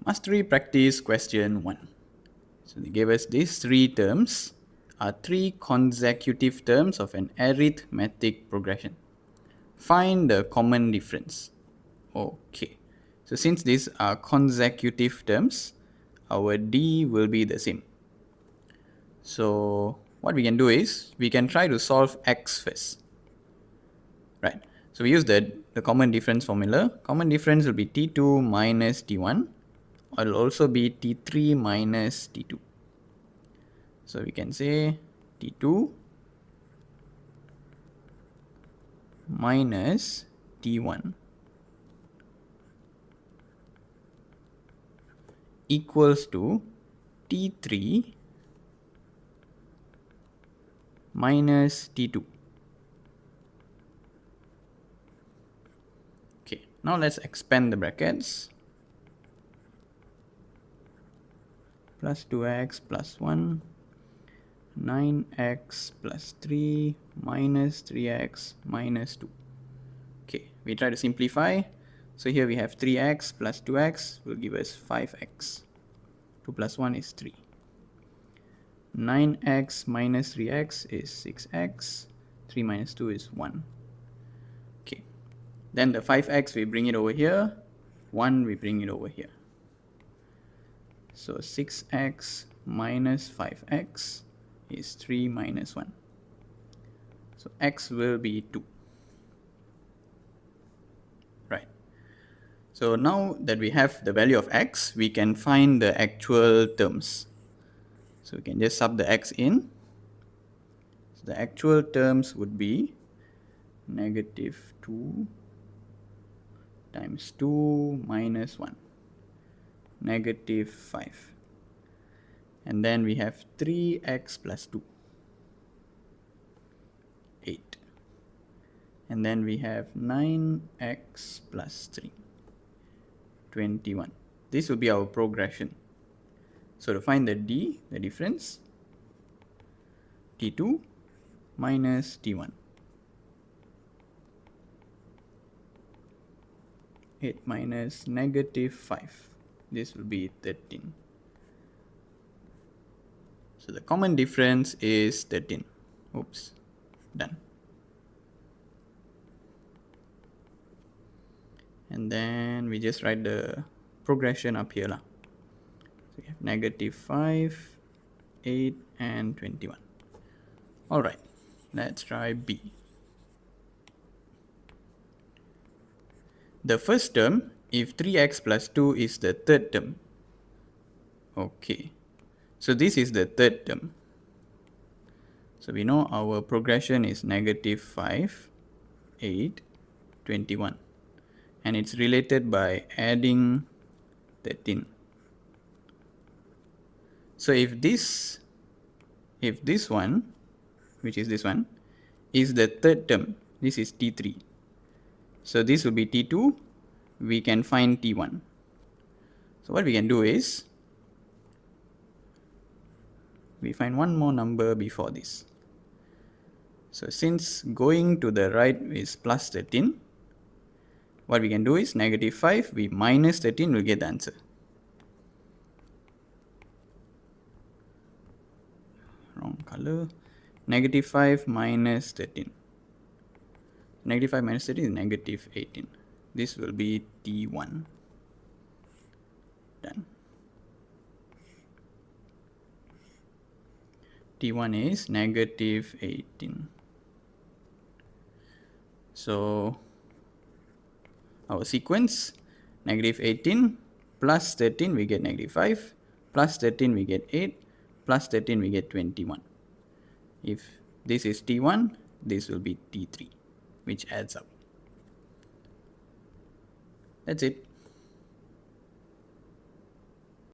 Mastery practice question 1. So they gave us these three terms are three consecutive terms of an arithmetic progression. Find the common difference. Okay. So since these are consecutive terms, our D will be the same. So what we can do is we can try to solve X first. Right. So we use the common difference formula. Common difference will be T2 minus T1. Or it will also be T3 minus T2. So we can say T2 minus T1 equals to T3 minus T2. Okay, now let's expand the brackets. Plus 2x plus 1, 9x plus 3 minus 3x minus 2. Okay, we try to simplify. So here we have 3x plus 2x will give us 5x. 2 plus 1 is 3. 9x minus 3x is 6x. 3 minus 2 is 1. Okay. Then the 5x, we bring it over here. 1, we bring it over here. So 6x minus 5x is 3 minus 1. So x will be 2. Right. So now that we have the value of x, we can find the actual terms. So we can just sub the x in. So the actual terms would be negative 2 times 2 minus 1. Negative 5. And then we have 3x plus 2. 8. And then we have 9x plus 3. 21. This will be our progression. So to find the D, the difference, T2 minus T1. 8 minus negative 5. This will be 13. So the common difference is 13. Oops, done. And then we just write the progression up here. So we have negative 5, 8, and 21. Alright, let's try B. The first term, if 3x plus 2 is the third term. Okay, so this is the third term. So we know our progression is negative 5, 8, 21. And it's related by adding 13. So if this one, which is this one, is the third term, this is T3. So this will be T2, we can find T1. So what we can do is, we find one more number before this. So since going to the right is plus 13, what we can do is negative 5, we minus 13 will get the answer. Wrong color. Negative 5 minus 13. Negative 5 minus 13 is negative 18. This will be T1. Done. T1 is negative 18. So our sequence, negative 18 plus 13 we get negative 5, plus 13 we get 8, plus 13 we get 21. If this is T1, this will be T3, which adds up. That's it.